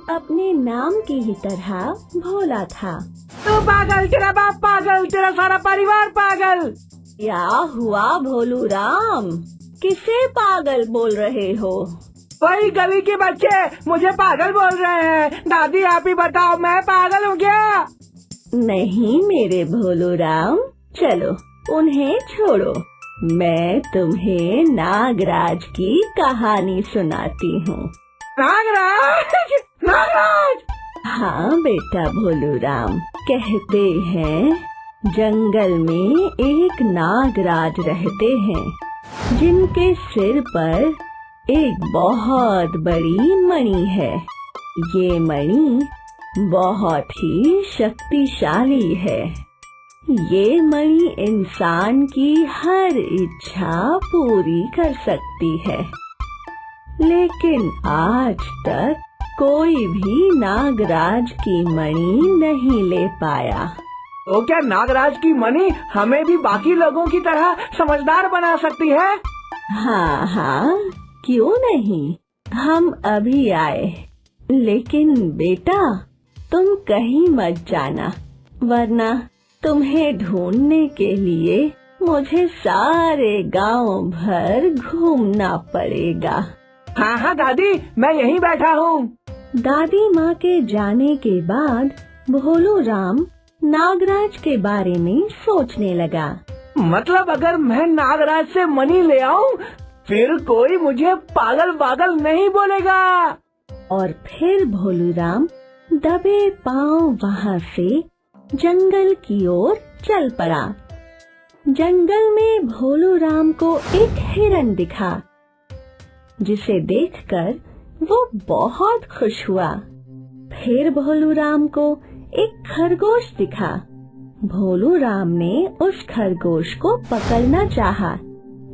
अपने नाम की ही तरह भोला था। तू पागल, तेरा बाप पागल, तेरा सारा परिवार पागल। क्या हुआ भोलू राम, किसे पागल बोल रहे हो? वही गली के बच्चे मुझे पागल बोल रहे हैं। दादी आप ही बताओ, मैं पागल हूँ क्या? नहीं मेरे भोलू राम, चलो उन्हें छोड़ो, मैं तुम्हें नागराज की कहानी सुनाती हूँ। नागराज, नागराज। हाँ बेटा भोलू राम, कहते हैं जंगल में एक नागराज रहते हैं, जिनके सिर पर एक बहुत बड़ी मणि है। ये मणि बहुत ही शक्तिशाली है। ये मणि इंसान की हर इच्छा पूरी कर सकती है, लेकिन आज तक कोई भी नागराज की मणि नहीं ले पाया। तो क्या नागराज की मणि हमें भी बाकी लोगों की तरह समझदार बना सकती है? हाँ हाँ, क्यों नहीं, हम अभी आए। लेकिन बेटा तुम कहीं मत जाना, वरना तुम्हें ढूंढने के लिए मुझे सारे गांव भर घूमना पड़ेगा। हाँ हाँ दादी, मैं यहीं बैठा हूँ। दादी माँ के जाने के बाद भोलू राम नागराज के बारे में सोचने लगा। मतलब अगर मैं नागराज से मणि ले आऊं, फिर कोई मुझे पागल पागल नहीं बोलेगा। और फिर भोलू राम दबे पांव वहाँ से जंगल की ओर चल पड़ा। जंगल में भोलू राम को एक हिरन दिखा, जिसे देखकर वो बहुत खुश हुआ। फिर भोलू राम को एक खरगोश दिखा। भोलू राम ने उस खरगोश को पकड़ना चाहा,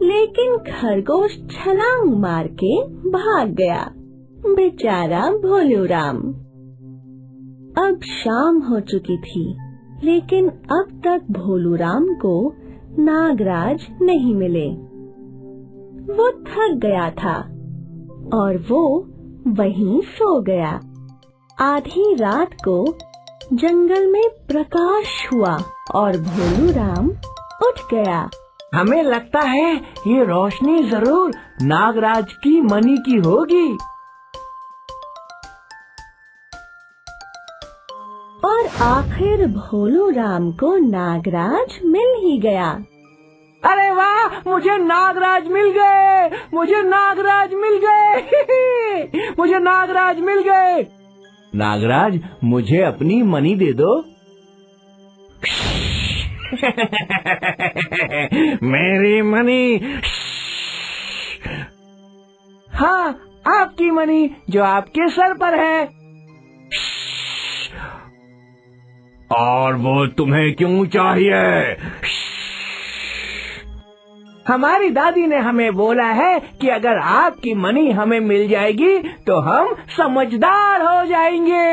लेकिन खरगोश छलांग मार के भाग गया। बेचारा भोलू राम। अब शाम हो चुकी थी, लेकिन अब तक भोलू राम को नागराज नहीं मिले। वो थक गया था और वो वहीं सो गया। आधी रात को जंगल में प्रकाश हुआ और भोलू राम उठ गया। हमें लगता है ये रोशनी जरूर नागराज की मणि की होगी। और आखिर भोलू राम को नागराज मिल ही गया। अरे वाह, मुझे नागराज मिल गए, मुझे नागराज मिल गए, मुझे नागराज मिल गए। नागराज, मुझे अपनी मणि दे दो। मेरी मणि। हाँ, आपकी मणि जो आपके सर पर है। और वो तुम्हें क्यों चाहिए? हमारी दादी ने हमें बोला है कि अगर आपकी मणि हमें मिल जाएगी तो हम समझदार हो जाएंगे।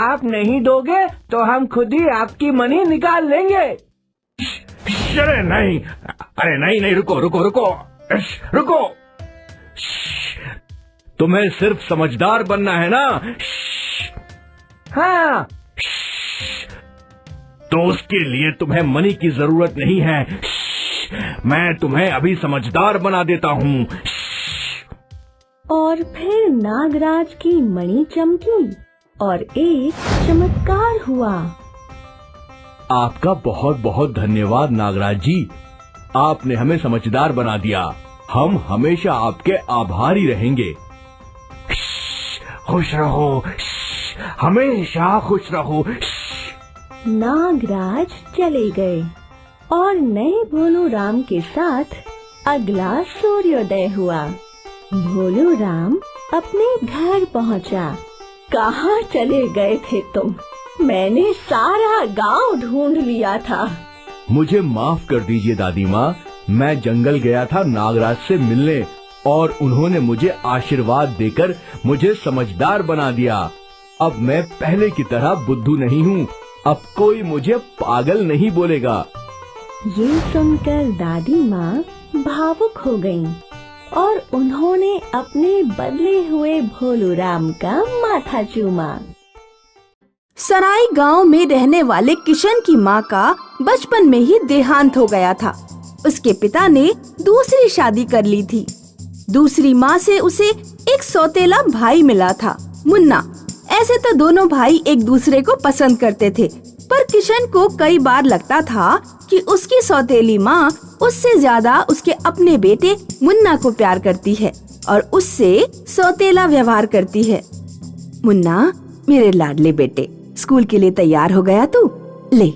आप नहीं दोगे तो हम खुद ही आपकी मणि निकाल लेंगे। अरे नहीं, अरे नहीं नहीं, रुको रुको रुको रुको। तुम्हें सिर्फ समझदार बनना है ना? हाँ। तो उसके लिए तुम्हें मणि की जरूरत नहीं है। मैं तुम्हें अभी समझदार बना देता हूँ। और फिर नागराज की मणि चमकी और एक चमत्कार हुआ। आपका बहुत बहुत धन्यवाद नागराज जी, आपने हमें समझदार बना दिया। हम हमेशा आपके आभारी रहेंगे। खुश रहो, हमेशा खुश रहो। नागराज चले गए और नए भोलू राम के साथ अगला सूर्योदय हुआ। भोलू राम अपने घर पहुंचा। कहाँ चले गए थे तुम? मैंने सारा गांव ढूंढ लिया था। मुझे माफ कर दीजिए दादी माँ, मैं जंगल गया था नागराज से मिलने और उन्होंने मुझे आशीर्वाद देकर मुझे समझदार बना दिया। अब मैं पहले की तरह बुद्धू नहीं हूँ। अब कोई मुझे पागल नहीं बोलेगा। ये सुनकर दादी माँ भावुक हो गईं और उन्होंने अपने बदले हुए भोलू राम का माथा चूमा। सराय गांव में रहने वाले किशन की माँ का बचपन में ही देहांत हो गया था। उसके पिता ने दूसरी शादी कर ली थी। दूसरी माँ से उसे एक सौतेला भाई मिला था, मुन्ना। ऐसे तो दोनों भाई एक दूसरे को पसंद करते थे, पर किशन को कई बार लगता था कि उसकी सौतेली माँ उससे ज्यादा उसके अपने बेटे मुन्ना को प्यार करती है और उससे सौतेला व्यवहार करती है। मुन्ना, मेरे लाडले बेटे, स्कूल के लिए तैयार हो गया तू? ले,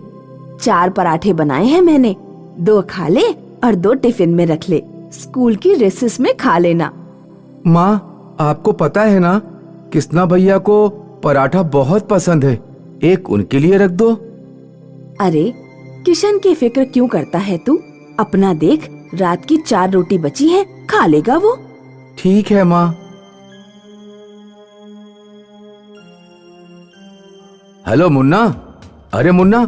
4 पराठे बनाए हैं मैंने, 2 खा ले और 2 टिफिन में रख ले। स्कूल की रिसेस में खा लेना। माँ, आपको पता है ना, किसना भैया को पराठा बहुत पसंद है, एक उनके लिए रख दो। अरे, किशन की फिक्र क्यों करता है तू? अपना देख, रात की 4 रोटी बची है, खा लेगा वो। ठीक है माँ। हेलो मुन्ना। अरे मुन्ना,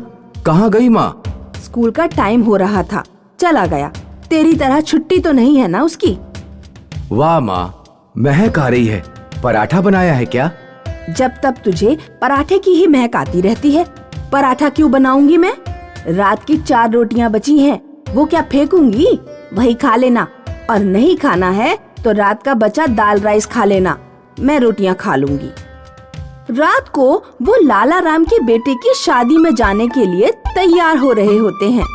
कहाँ गई माँ? स्कूल का टाइम हो रहा था, चला गया। तेरी तरह छुट्टी तो नहीं है ना उसकी। वाह माँ, महक आ रही है। पराठा बनाया है क्या? जब तब तुझे पराठे की ही महक आती रहती है। पराठा क्यों बनाऊंगी मैं? रात की 4 रोटियां बची हैं, वो क्या फेंकूंगी? वही खा लेना, और नहीं खाना है तो रात का बचा दाल राइस खा लेना। मैं रोटियां खा लूंगी। रात को वो लाला राम के बेटे की शादी में जाने के लिए तैयार हो रहे होते हैं।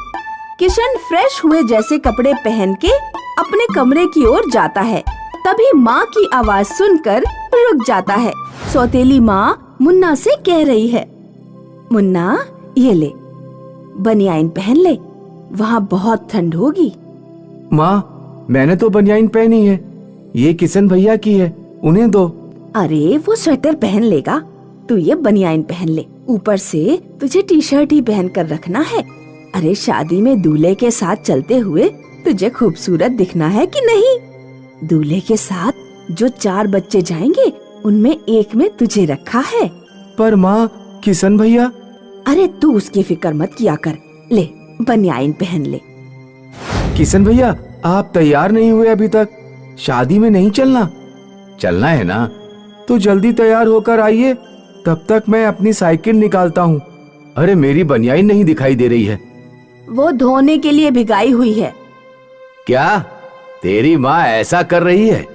किशन फ्रेश हुए जैसे कपड़े पहन के अपने कमरे की ओर जाता है। तभी माँ की आवाज सुनकर रुक जाता है। सौतेली माँ मुन्ना से कह रही है, मुन्ना, ये ले, बनियाइन पहन ले, वहाँ बहुत ठंड होगी। माँ, मैंने तो बनियाइन पहनी है, ये किशन भैया की है, उन्हें दो। अरे, वो स्वेटर पहन लेगा, तू ये बनियाइन पहन ले। ऊपर से तुझे टी-शर्ट ही पहन कर रखना है। अरे, शादी में दूल्हे के साथ चलते हुए तुझे खूबसूरत दिखना है कि नहीं? दूल्हे के साथ जो 4 बच्चे जाएंगे, उनमें एक में तुझे रखा है। पर माँ, किशन भैया। अरे, तू उसकी फिक्र मत किया कर। ले, बनियाइन पहन ले। किशन भैया, आप तैयार नहीं हुए अभी तक? शादी में नहीं चलना? चलना है ना, तो जल्दी तैयार होकर आइए, तब तक मैं अपनी साइकिल निकालता हूँ। अरे, मेरी बनियाइन नहीं दिखाई दे रही है। वो धोने के लिए भिगाई हुई है। क्या तेरी माँ ऐसा कर रही है?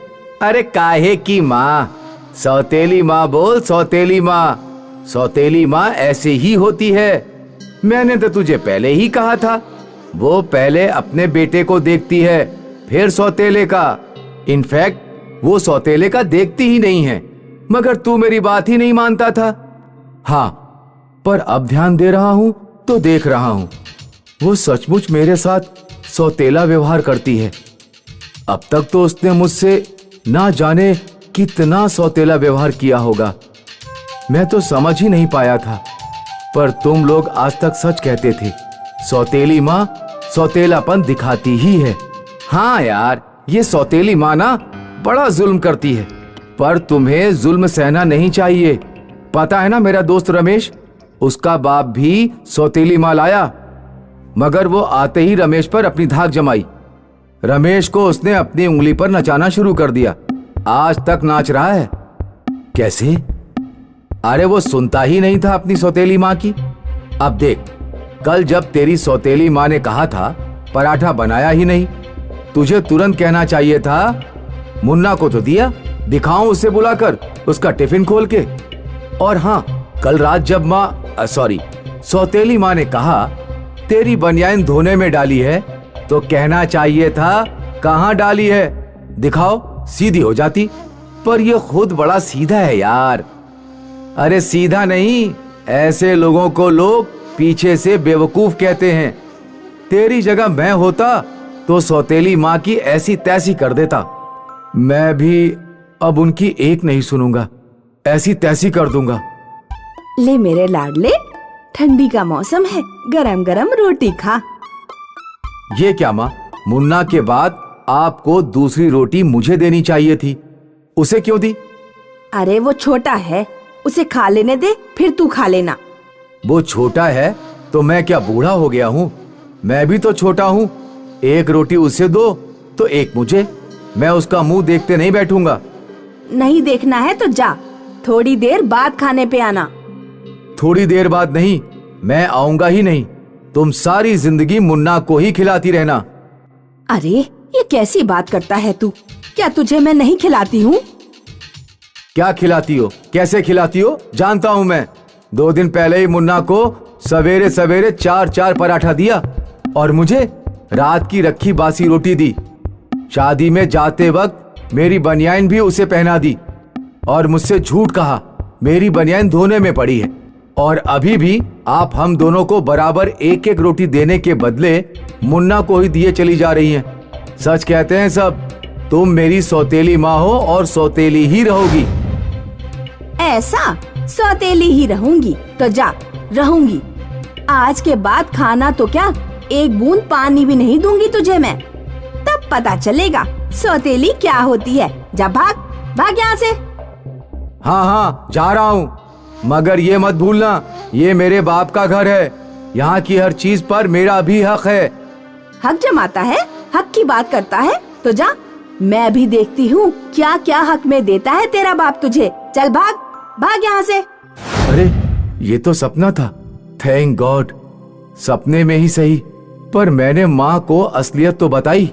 अरे काहे की माँ? सौतेली माँ बोल, सौतेली माँ। सौतेली माँ ऐसे ही होती है। मैंने तो तुझे पहले ही कहा था, वो पहले अपने बेटे को देखती है, फिर सौतेले का। इनफैक्ट वो सौतेले का देखती ही नहीं है, मगर तू मेरी बात ही नहीं मानता था। हाँ, पर अब ध्यान दे रहा हूँ तो देख रहा हूँ, वो सचमुच मेरे साथ सौतेला व्यवहार करती है। अब तक तो उसने मुझसे ना जाने कितना सौतेला व्यवहार किया होगा, मैं तो समझ ही नहीं पाया था। पर तुम लोग आज तक सच कहते थे, सौतेली माँ सौतेलापन दिखाती ही है। हाँ यार, ये सौतेली माँ ना बड़ा जुल्म करती है, पर तुम्हें जुल्म सहना नहीं चाहिए। पता है ना, मेरा दोस्त रमेश, उसका बाप भी सौतेली माँ लाया, मगर वो आते ही रमेश पर अपनी धाक जमाई। रमेश को उसने अपनी उंगली पर नचाना शुरू कर दिया, आज तक नाच रहा है। कैसे? अरे वो सुनता ही नहीं था अपनी सौतेली माँ की। अब देख, कल जब तेरी सौतेली माँ ने कहा था पराठा बनाया ही नहीं, तुझे तुरंत कहना चाहिए था। मुन्ना को तो दिया, दिखाऊं उसे बुलाकर उसका टिफिन खोल के। और हाँ, कल रात जब सौतेली माँ ने कहा तेरी बनियाइन धोने में डाली है, तो कहना चाहिए था कहाँ डाली है, दिखाओ, सीधी हो जाती। पर ये खुद बड़ा सीधा है यार। अरे सीधा नहीं, ऐसे लोगों को लोग पीछे से बेवकूफ कहते हैं। तेरी जगह मैं होता तो सौतेली माँ की ऐसी तैसी कर देता। मैं भी अब उनकी एक नहीं सुनूंगा, ऐसी तैसी कर दूंगा। ले मेरे लाडले, ठंडी का मौसम है, गरम गरम रोटी खा। ये क्या माँ, मुन्ना के बाद आपको दूसरी रोटी मुझे देनी चाहिए थी, उसे क्यों दी? अरे वो छोटा है, उसे खा लेने दे, फिर तू खा लेना। वो छोटा है तो मैं क्या बूढ़ा हो गया हूँ? मैं भी तो छोटा हूँ। एक रोटी उसे दो तो एक मुझे। मैं उसका मुंह देखते नहीं बैठूंगा। नहीं देखना है तो जा, थोड़ी देर बाद खाने पे आना। थोड़ी देर बाद नहीं, मैं आऊंगा ही नहीं। तुम सारी जिंदगी मुन्ना को ही खिलाती रहना। अरे ये कैसी बात करता है तू? क्या तुझे मैं नहीं खिलाती हूँ? क्या खिलाती हो, कैसे खिलाती हो, जानता हूँ मैं। 2 दिन पहले ही मुन्ना को सवेरे सवेरे 4 पराठा दिया और मुझे रात की रखी बासी रोटी दी। शादी में जाते वक्त मेरी बनियान भी उसे पहना दी और मुझसे झूठ कहा मेरी बनियान धोने में पड़ी है। और अभी भी आप हम दोनों को बराबर एक एक रोटी देने के बदले मुन्ना को ही दिए चली जा रही हैं। सच कहते हैं सब, तुम मेरी सौतेली माँ हो और सौतेली ही रहोगी। ऐसा? सौतेली ही रहूंगी तो जा, रहूंगी। आज के बाद खाना तो क्या, एक बूंद पानी भी नहीं दूंगी तुझे मैं। तब पता चलेगा सौतेली क्या होती है। जा भाग, भाग यहाँ से। हाँ हाँ जा रहा हूँ, मगर ये मत भूलना ये मेरे बाप का घर है। यहाँ की हर चीज पर मेरा भी हक है। हक जमाता है, हक की बात करता है तो जा, मैं भी देखती हूँ क्या क्या हक में देता है तेरा बाप तुझे। चल भाग, भाग यहाँ से। अरे ये तो सपना था। थैंक गॉड, सपने में ही सही, पर मैंने माँ को असलियत तो बताई।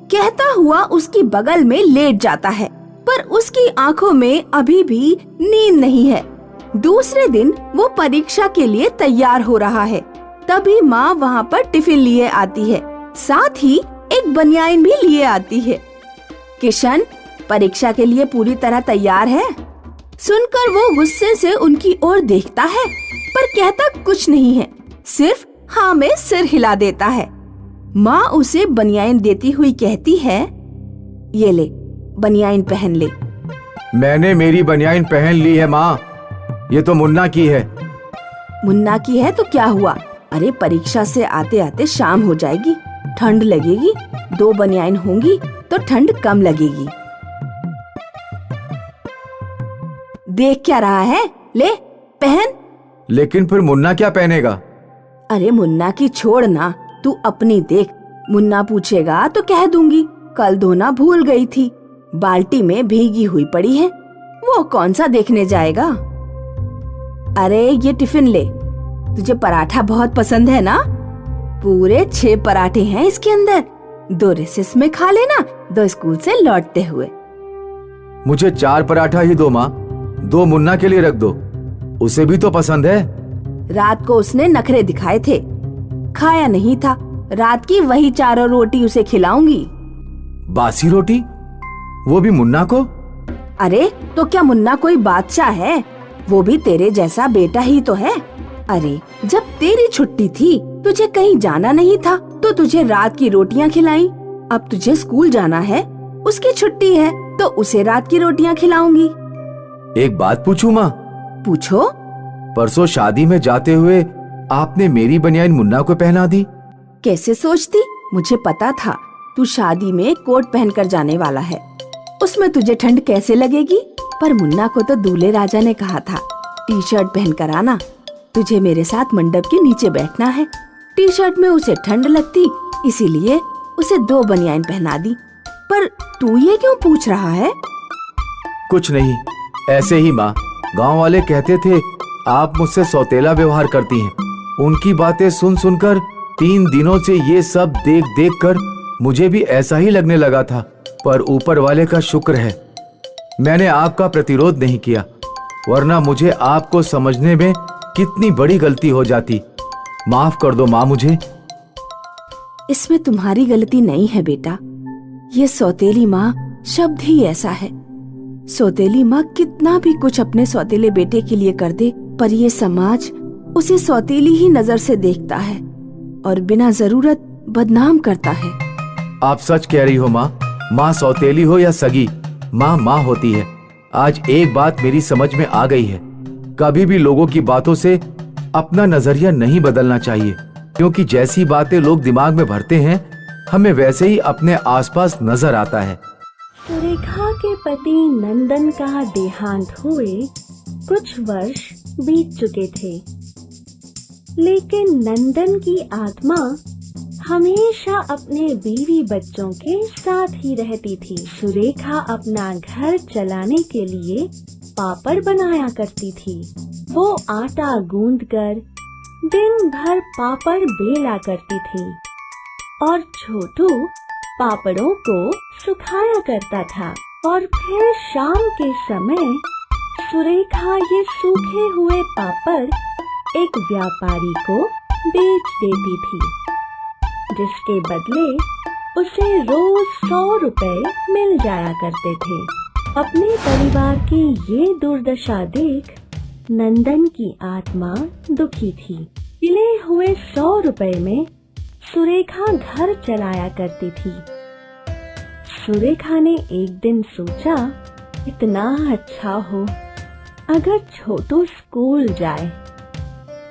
कहता हुआ उसकी बगल में लेट जाता है, पर उसकी आंखों में अभी भी नींद नहीं है। दूसरे दिन वो परीक्षा के लिए तैयार हो रहा है। तभी माँ वहाँ पर टिफिन लिए आती है, साथ ही एक बनियान भी लिए आती है। किशन, परीक्षा के लिए पूरी तरह तैयार है? सुनकर वो गुस्से से उनकी ओर देखता है, पर कहता कुछ नहीं है, सिर्फ हाँ में सिर हिला देता है। माँ उसे बनियान देती हुई कहती है, ये ले बनियान पहन ले। मैंने मेरी बनियान पहन ली है माँ, ये तो मुन्ना की है। मुन्ना की है तो क्या हुआ? अरे परीक्षा से आते आते शाम हो जाएगी, ठंड लगेगी। 2 बनियान होंगी तो ठंड कम लगेगी। देख क्या रहा है, ले पहन। लेकिन फिर मुन्ना क्या पहनेगा? अरे मुन्ना की छोड़ ना, तू अपनी देख। मुन्ना पूछेगा तो कह दूंगी कल धोना भूल गई थी, बाल्टी में भीगी हुई पड़ी है। वो कौन सा देखने जाएगा। अरे ये टिफिन ले, तुझे पराठा बहुत पसंद है ना? पूरे 6 पराठे हैं इसके अंदर। 2 रिसेस में खा लेना, 2 स्कूल से लौटते हुए। मुझे 4 पराठा ही दो माँ, 2 मुन्ना के लिए रख दो, उसे भी तो पसंद है। रात को उसने नखरे दिखाए थे, खाया नहीं था। रात की वही 4 रोटी उसे खिलाऊंगी। बासी रोटी, वो भी मुन्ना को? अरे तो क्या मुन्ना कोई बादशाह है? वो भी तेरे जैसा बेटा ही तो है। अरे जब तेरी छुट्टी थी, तुझे कहीं जाना नहीं था, तो तुझे रात की रोटियां खिलाई। अब तुझे स्कूल जाना है, उसकी छुट्टी है तो उसे रात की रोटियां खिलाऊंगी। एक बात पूछूं माँ? पूछो। परसों शादी में जाते हुए आपने मेरी बनियान मुन्ना को पहना दी। कैसे सोचती? मुझे पता था तू शादी में कोट पहनकर जाने वाला है, उसमें तुझे ठंड कैसे लगेगी। पर मुन्ना को तो दूल्हे राजा ने कहा था टी शर्ट पहनकर आना, तुझे मेरे साथ मंडप के नीचे बैठना है। टी शर्ट में उसे ठंड लगती, इसीलिए उसे 2 बनियान पहना दी। पर तू ये क्यों पूछ रहा है? कुछ नहीं, ऐसे ही माँ। गांव वाले कहते थे आप मुझसे सौतेला व्यवहार करती हैं। उनकी बातें सुन सुनकर 3 दिनों से ये सब देख देख कर मुझे भी ऐसा ही लगने लगा था। पर ऊपर वाले का शुक्र है मैंने आपका प्रतिरोध नहीं किया, वरना मुझे आपको समझने में कितनी बड़ी गलती हो जाती। माफ कर दो माँ मुझे। इसमें तुम्हारी गलती नहीं है बेटा, ये सौतेली माँ शब्द ही ऐसा है। सौतेली माँ कितना भी कुछ अपने सौतेले बेटे के लिए कर दे, पर ये समाज उसे सौतेली ही नजर से देखता है और बिना जरूरत बदनाम करता है। आप सच कह रही हो माँ। माँ सौतेली हो या सगी, माँ माँ होती है। आज एक बात मेरी समझ में आ गई है, कभी भी लोगों की बातों से अपना नजरिया नहीं बदलना चाहिए, क्योंकि जैसी बातें लोग दिमाग में भरते हैं हमें वैसे ही अपने आसपास नजर आता है। सुरेखा के पति नंदन का देहांत हुए कुछ वर्ष बीत चुके थे, लेकिन नंदन की आत्मा हमेशा अपने बीवी बच्चों के साथ ही रहती थी। सुरेखा अपना घर चलाने के लिए पापड़ बनाया करती थी। वो आटा गूंदकर दिन भर पापड़ बेला करती थी और छोटू पापड़ों को सुखाया करता था। और फिर शाम के समय सुरेखा ये सूखे हुए पापड़ एक व्यापारी को बेच देती थी, जिसके बदले उसे रोज 100 रुपए मिल जाया करते थे। अपने परिवार की ये दुर्दशा देख नंदन की आत्मा दुखी थी। मिले हुए 100 रुपए में सुरेखा घर चलाया करती थी। सुरेखा ने एक दिन सोचा, इतना अच्छा हो अगर छोटू स्कूल जाए,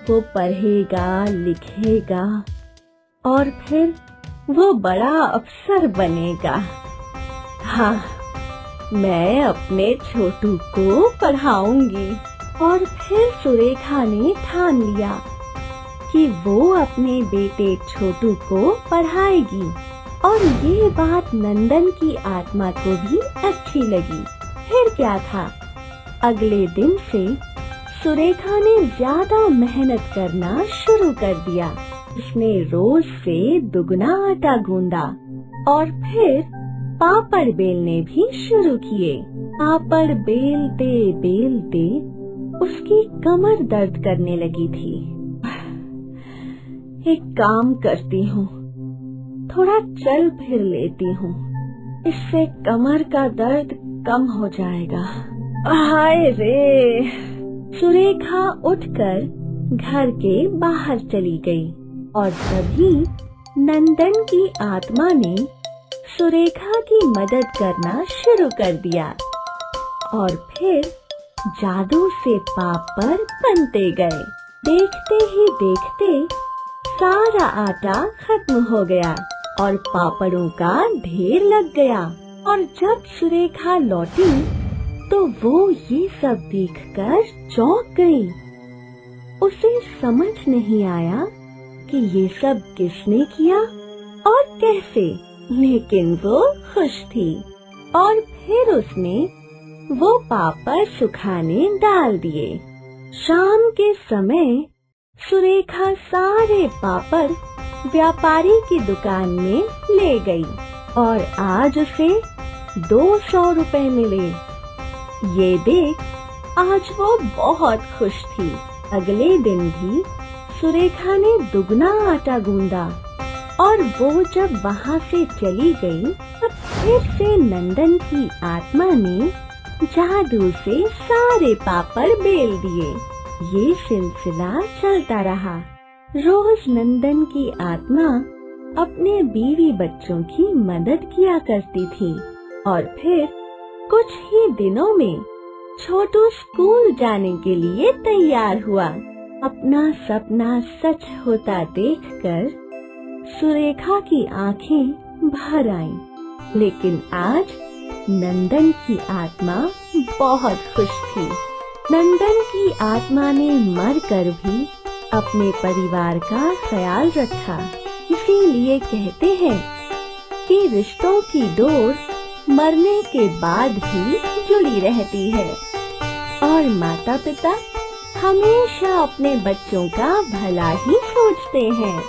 वो पढ़ेगा लिखेगा और फिर वो बड़ा अफसर बनेगा। हाँ, मैं अपने छोटू को पढ़ाऊंगी। और फिर सुरेखा ने ठान लिया कि वो अपने बेटे छोटू को पढ़ाएगी। और ये बात नंदन की आत्मा को भी अच्छी लगी। फिर क्या था, अगले दिन से सुरेखा ने ज्यादा मेहनत करना शुरू कर दिया। उसने रोज से दुगना आटा गूंदा और फिर पापड़ बेलने भी शुरू किए। पापड़ बेलते बेलते उसकी कमर दर्द करने लगी थी। एक काम करती हूँ, थोड़ा चल फिर लेती हूँ, इससे कमर का दर्द कम हो जाएगा। हाय रे! सुरेखा उठकर घर के बाहर चली गई और तभी नंदन की आत्मा ने सुरेखा की मदद करना शुरू कर दिया और फिर जादू से पापड़ बनते गए। देखते ही देखते सारा आटा खत्म हो गया और पापड़ों का ढेर लग गया। और जब सुरेखा लौटी तो वो ये सब देखकर चौंक गई। उसे समझ नहीं आया कि ये सब किसने किया और कैसे, लेकिन वो खुश थी। और फिर उसने वो पापड़ सुखाने डाल दिए। शाम के समय सुरेखा सारे पापड़ व्यापारी की दुकान में ले गई और आज उसे 200 रुपए मिले। ये देख आज वो बहुत खुश थी। अगले दिन भी सुरेखा ने दुगना आटा गूंदा और वो जब वहाँ से चली गई तब फिर से नंदन की आत्मा ने जादू से सारे पापड़ बेल दिए। ये सिलसिला चलता रहा। रोज नंदन की आत्मा अपने बीवी बच्चों की मदद किया करती थी और फिर कुछ ही दिनों में छोटू स्कूल जाने के लिए तैयार हुआ। अपना सपना सच होता देखकर सुरेखा की आंखें भर आईं। लेकिन आज नंदन की आत्मा बहुत खुश थी। नंदन की आत्मा ने मरकर भी अपने परिवार का ख्याल रखा। इसीलिए कहते हैं कि रिश्तों की डोर मरने के बाद भी जुड़ी रहती है और माता पिता हमेशा अपने बच्चों का भला ही सोचते हैं।